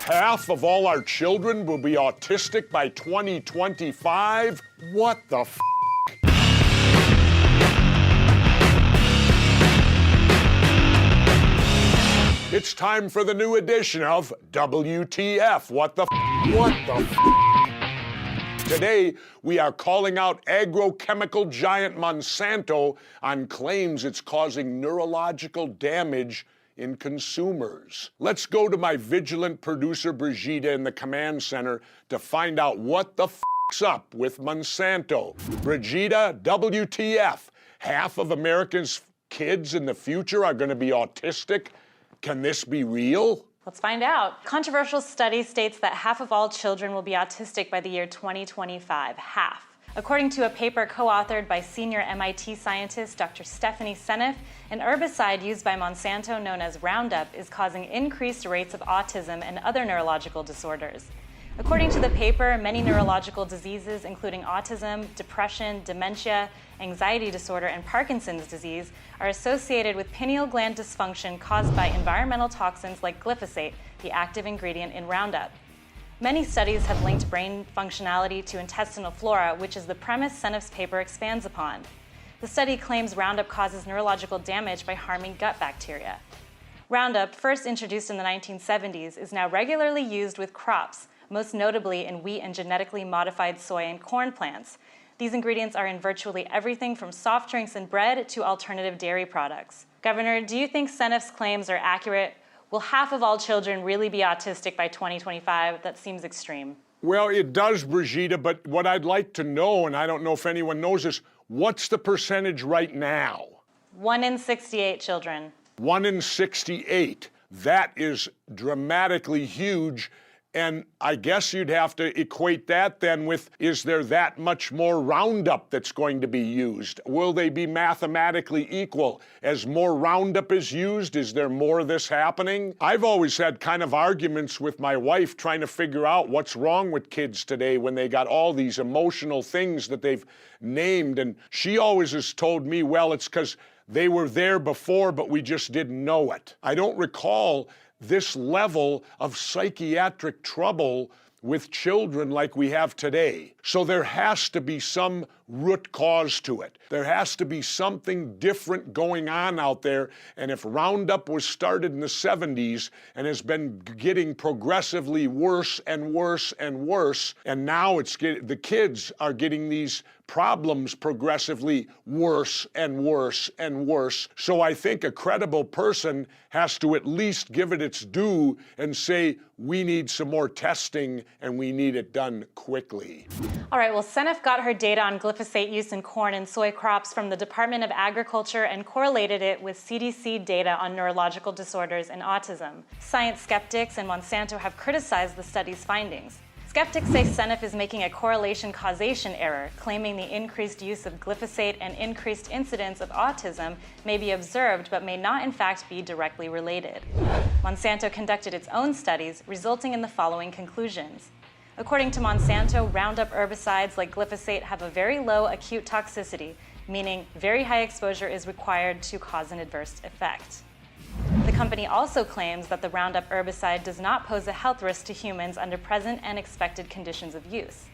Half of all our children will be autistic by 2025? What the f***? It's time for the new edition of WTF. What the f***? What the f***? Today, we are calling out agrochemical giant Monsanto on claims it's causing neurological damage in consumers. Let's go to my vigilant producer Brigida in the command center to find out what the f***'s up with Monsanto. Brigida, WTF. Half of America's kids in the future are going to be autistic? Can this be real? Let's find out. Controversial study states that half of all children will be autistic by the year 2025. Half. According to a paper co-authored by senior MIT scientist Dr. Stephanie Seneff, an herbicide used by Monsanto known as Roundup is causing increased rates of autism and other neurological disorders. According to the paper, many neurological diseases, including autism, depression, dementia, anxiety disorder, and Parkinson's disease, are associated with pineal gland dysfunction caused by environmental toxins like glyphosate, the active ingredient in Roundup. Many studies have linked brain functionality to intestinal flora, which is the premise Seneff's paper expands upon. The study claims Roundup causes neurological damage by harming gut bacteria. Roundup, first introduced in the 1970s, is now regularly used with crops, most notably in wheat and genetically modified soy and corn plants. These ingredients are in virtually everything from soft drinks and bread to alternative dairy products. Governor, do you think Seneff's claims are accurate? Will half of all children really be autistic by 2025? That seems extreme. Well, it does, Brigida, but what I'd like to know, and I don't know if anyone knows this, what's the percentage right now? 1 in 68 children. 1 in 68. That is dramatically huge. And I guess you'd have to equate that then with, is there that much more Roundup that's going to be used? Will they be mathematically equal? As more Roundup is used, is there more of this happening? I've always had kind of arguments with my wife trying to figure out what's wrong with kids today when they got all these emotional things that they've named. And she always has told me, well, it's because they were there before, but we just didn't know it. I don't recall this level of psychiatric trouble with children like we have today. So there has to be some root cause to it. There has to be something different going on out there. And if Roundup was started in the 70s and has been getting progressively worse and worse and worse, and now the kids are getting these problems progressively worse and worse and worse. So I think a credible person has to at least give it its due and say, we need some more testing and we need it done quickly. All right, well, Seneff got her data on glyphosate use in corn and soy crops from the Department of Agriculture and correlated it with CDC data on neurological disorders and autism. Science skeptics and Monsanto have criticized the study's findings. Skeptics say Seneff is making a correlation-causation error, claiming the increased use of glyphosate and increased incidence of autism may be observed but may not in fact be directly related. Monsanto conducted its own studies, resulting in the following conclusions. According to Monsanto, Roundup herbicides like glyphosate have a very low acute toxicity, meaning very high exposure is required to cause an adverse effect. The company also claims that the Roundup herbicide does not pose a health risk to humans under present and expected conditions of use,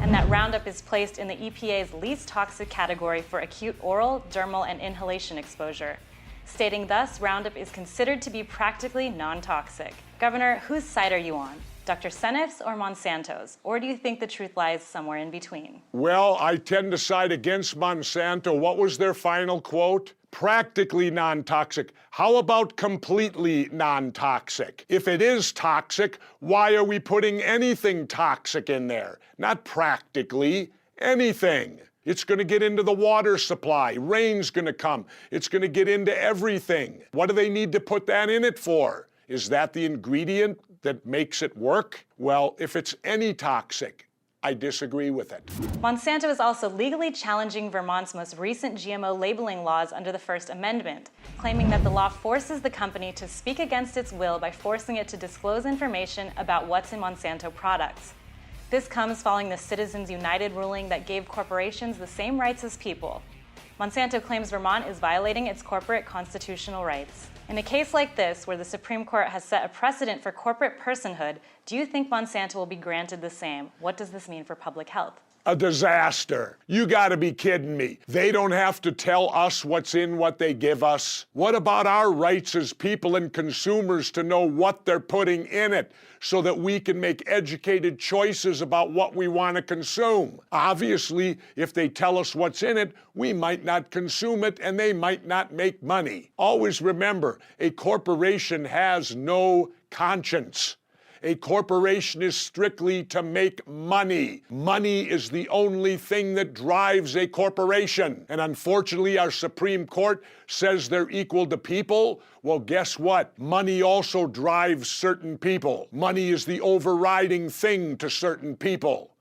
and that Roundup is placed in the EPA's least toxic category for acute oral, dermal, and inhalation exposure, stating thus Roundup is considered to be practically non-toxic. Governor, whose side are you on? Dr. Seneff's or Monsanto's? Or do you think the truth lies somewhere in between? Well, I tend to side against Monsanto. What was their final quote? Practically non-toxic. How about completely non-toxic? If it is toxic, why are we putting anything toxic in there? Not practically, anything. It's going to get into the water supply. Rain's going to come. It's going to get into everything. What do they need to put that in it for? Is that the ingredient that makes it work? Well, if it's any toxic, I disagree with it. Monsanto is also legally challenging Vermont's most recent GMO labeling laws under the First Amendment, claiming that the law forces the company to speak against its will by forcing it to disclose information about what's in Monsanto products. This comes following the Citizens United ruling that gave corporations the same rights as people. Monsanto claims Vermont is violating its corporate constitutional rights. In a case like this, where the Supreme Court has set a precedent for corporate personhood, do you think Monsanto will be granted the same? What does this mean for public health? A disaster. You gotta be kidding me. They don't have to tell us what's in what they give us. What about our rights as people and consumers to know what they're putting in it so that we can make educated choices about what we want to consume? Obviously, if they tell us what's in it, we might not consume it and they might not make money. Always remember, a corporation has no conscience. A corporation is strictly to make money. Money is the only thing that drives a corporation. And unfortunately, our Supreme Court says they're equal to people. Well, guess what? Money also drives certain people. Money is the overriding thing to certain people.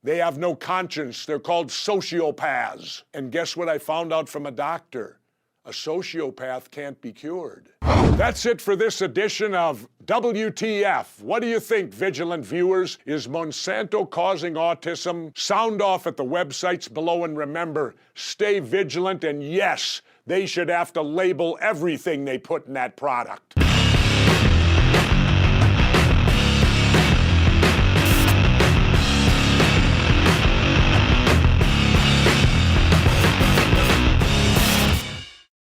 They have no conscience. They're called sociopaths. And guess what I found out from a doctor? A sociopath can't be cured. That's it for this edition of WTF. What do you think, vigilant viewers? Is Monsanto causing autism? Sound off at the websites below, and remember, stay vigilant, and yes, they should have to label everything they put in that product.